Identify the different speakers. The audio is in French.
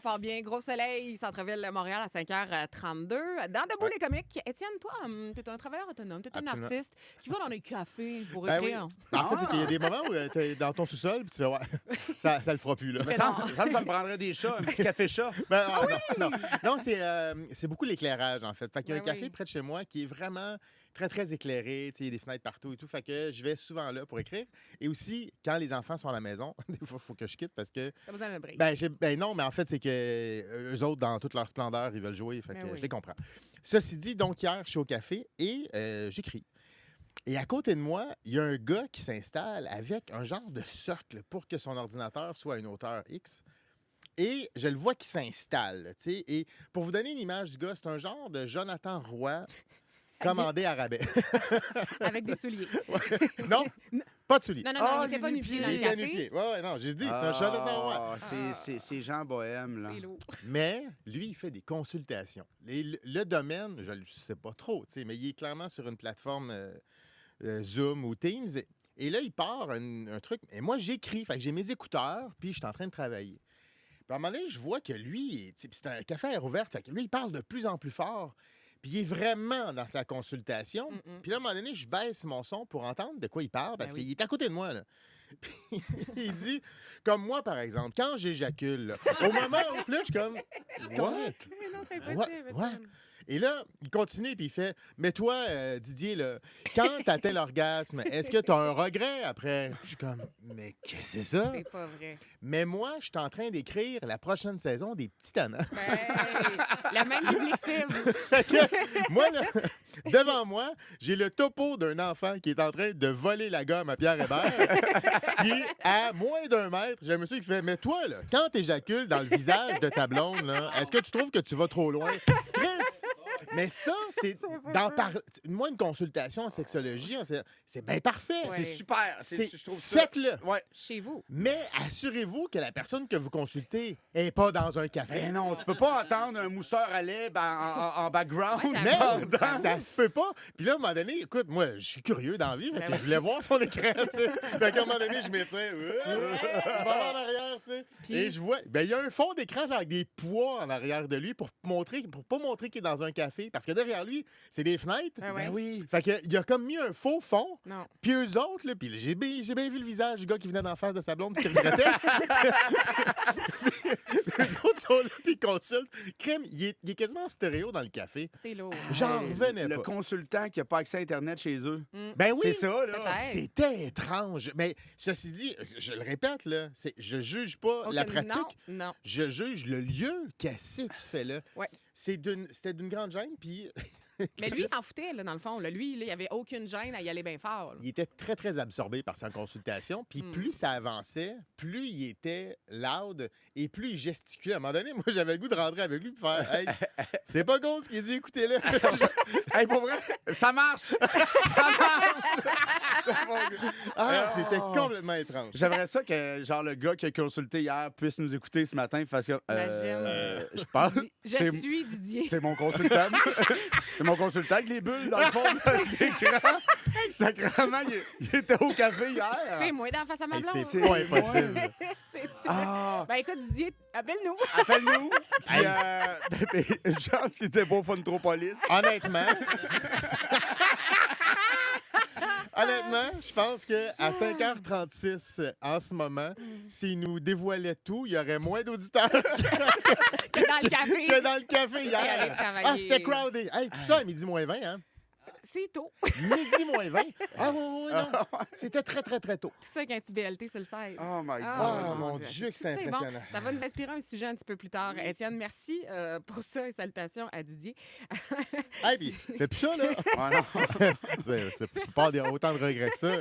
Speaker 1: Fort bien. Gros soleil, centre-ville de Montréal à 5h32. Dans Debout les comiques, Étienne, toi, t'es un travailleur autonome, t'es un
Speaker 2: Absolument.
Speaker 1: artiste qui va dans les cafés pour
Speaker 2: Ben oui.
Speaker 1: écrire.
Speaker 2: En fait, c'est qu'il y a des moments où tu es dans ton sous-sol puis tu fais, ouais, ça le fera plus. Là.
Speaker 3: Mais ça me prendrait des chats, un petit café chat.
Speaker 2: Ben, non, c'est beaucoup l'éclairage, en fait. Fait qu'il y a un
Speaker 1: Ben
Speaker 2: café
Speaker 1: oui.
Speaker 2: près de chez moi qui est vraiment très, très éclairé. Tu sais, il y a des fenêtres partout et tout. Fait que je vais souvent là pour écrire. Et aussi, quand les enfants sont à la maison, des fois, il faut que je quitte parce que.
Speaker 1: T'as besoin d'un break.
Speaker 2: Ben non, mais en fait, c'est que eux autres, dans toute leur splendeur, ils veulent jouer. Fait que
Speaker 1: Ben oui.
Speaker 2: je les comprends. Ceci dit, donc, hier, je suis au café et j'écris. Et à côté de moi, il y a un gars qui s'installe avec un genre de socle pour que son ordinateur soit à une hauteur X. Et je le vois qui s'installe, tu sais. Et pour vous donner une image du gars, c'est un genre de Jonathan Roy commandé à rabais.
Speaker 1: Avec des souliers.
Speaker 2: Non, pas de souliers.
Speaker 1: Non,
Speaker 3: Ah,
Speaker 1: il n'était pas nu-pied dans
Speaker 2: Il
Speaker 1: le
Speaker 2: était à
Speaker 1: café.
Speaker 2: nu-pied. Ouais, non, j'ai dit, c'est un Jonathan Roy.
Speaker 3: C'est Jean Bohème, là.
Speaker 1: C'est lourd.
Speaker 2: Mais lui, il fait des consultations. Le domaine, je ne sais pas trop, tu sais, mais il est clairement sur une plateforme Zoom ou Teams. Et là, il part un truc. Et moi, j'écris. Fait que j'ai mes écouteurs, puis je suis en train de travailler. Puis à un moment donné, je vois que lui, tu sais, c'est un café à air ouvert. Fait que lui, il parle de plus en plus fort. Puis il est vraiment dans sa consultation. Puis là, à un moment donné, je baisse mon son pour entendre de quoi il parle, parce
Speaker 1: Ben oui.
Speaker 2: qu'il est à côté de moi, là. Puis il dit, comme moi, par exemple, quand j'éjacule, là, au moment où, là, je suis comme, what?
Speaker 1: Mais non, c'est
Speaker 2: Ouais, ouais. Et là, il continue puis il fait, mais toi, Didier, là, quand tu atteins l'orgasme, est-ce que tu as un regret après? Je suis comme, mais qu'est-ce que c'est ça?
Speaker 1: C'est pas vrai.
Speaker 2: Mais moi, je suis en train d'écrire la prochaine saison des Petits Tannants.
Speaker 1: Ben, la même public cible.
Speaker 2: Fait que, moi, là, devant moi, j'ai le topo d'un enfant qui est en train de voler la gomme à Pierre Hébert. Puis, à moins d'1 mètre, j'ai un monsieur qui fait, mais toi, là, quand t'éjacules dans le visage de ta blonde, là, est-ce que tu trouves que tu vas trop loin? Chris! Mais ça, c'est moi, une consultation en sexologie, c'est bien parfait.
Speaker 1: Ouais.
Speaker 3: C'est super. Je trouve ça.
Speaker 2: Faites-le.
Speaker 3: Ouais.
Speaker 1: Chez vous.
Speaker 2: Mais assurez-vous que la personne que vous consultez n'est pas dans un café.
Speaker 3: Ben non, tu peux pas entendre un mousseur à lait en background.
Speaker 1: Ouais,
Speaker 2: Mais
Speaker 1: j'avoue.
Speaker 2: ça se peut pas. Puis là, à un moment donné, écoute, moi, je suis curieux dans la vie. Fait que je voulais voir son écran, tu sais. Fait qu'à un moment donné, je m'étire. Je vais en arrière, tu sais.
Speaker 1: Puis-
Speaker 2: Et je vois, ben il y a un fond d'écran genre avec des poids en arrière de lui pour pas montrer qu'il est dans un café. Parce que derrière lui, c'est des fenêtres.
Speaker 1: Ben ouais.
Speaker 2: Ben oui. Fait que, il a comme mis un faux fond.
Speaker 1: Non.
Speaker 2: Puis eux autres, là, puis j'ai bien vu le visage du gars qui venait d'en face de sa blonde qui regrettait. Eux autres sont là, puis ils consultent. Crème, il est quasiment en stéréo dans le café.
Speaker 1: C'est lourd.
Speaker 2: J'en revenais
Speaker 3: Le
Speaker 2: pas.
Speaker 3: consultant qui n'a pas accès à Internet chez eux.
Speaker 2: Ben oui.
Speaker 3: C'est ça, là.
Speaker 1: Peut-être.
Speaker 2: C'était étrange. Mais ceci dit, je le répète, là, je juge pas la
Speaker 1: Ok,
Speaker 2: pratique.
Speaker 1: Non.
Speaker 2: Je juge le lieu. Qu'est-ce que tu fais là?
Speaker 1: Ouais.
Speaker 2: C'était d'une grande gêne, puis
Speaker 1: Mais lui, il s'en foutait, là, dans le fond. Là. Lui, là, il avait aucune gêne à y aller bien fort. là.
Speaker 2: il était très, très absorbé par sa consultation. Puis plus ça avançait, plus il était loud et plus il gesticulait. À un moment donné, moi, j'avais le goût de rentrer avec lui et faire Hey, c'est pas con ce qu'il dit, écoutez-le.
Speaker 3: Hey, pour vrai, ça marche! Ça marche!
Speaker 2: C'était complètement étrange.
Speaker 3: J'aimerais ça que genre le gars qui a consulté hier puisse nous écouter ce matin parce que
Speaker 2: Euh,
Speaker 3: je pense
Speaker 1: Je
Speaker 3: c'est-
Speaker 1: suis Didier.
Speaker 3: c'est mon consultant. C'est mon consultant avec les bulles dans le fond de l'écran. Sacrément, il était au café hier.
Speaker 1: C'est moi d'en face à ma
Speaker 2: Hey,
Speaker 1: blonde.
Speaker 2: c'est pas impossible.
Speaker 1: Ben écoute, Didier, appelle-nous.
Speaker 3: Appelle-nous. Puis une chance qu'il était pas au Funtropolis.
Speaker 2: Honnêtement. Honnêtement, je pense qu'à 5h36 en ce moment, s'il nous dévoilait tout, il y aurait moins d'auditeurs
Speaker 1: Que dans le café.
Speaker 2: que dans le café
Speaker 1: aller
Speaker 2: hier.
Speaker 1: travailler.
Speaker 2: Ah, c'était crowded. Hey, tout ça à midi moins 20, hein?
Speaker 1: C'est tôt.
Speaker 2: Midi moins 20. Ah, oui, non. C'était très, très, très tôt.
Speaker 1: Tout ça avec un petit BLT sur le site.
Speaker 3: Oh my God.
Speaker 2: Ah, mon Dieu, que c'est
Speaker 1: C'est
Speaker 2: impressionnant.
Speaker 1: Bon, ça va nous inspirer un sujet un petit peu plus tard. Étienne, merci pour ça et salutations à Didier.
Speaker 2: Hey, puis, fais plus ça, là.
Speaker 3: Ouais, non.
Speaker 2: C'est pas autant de regrets que ça.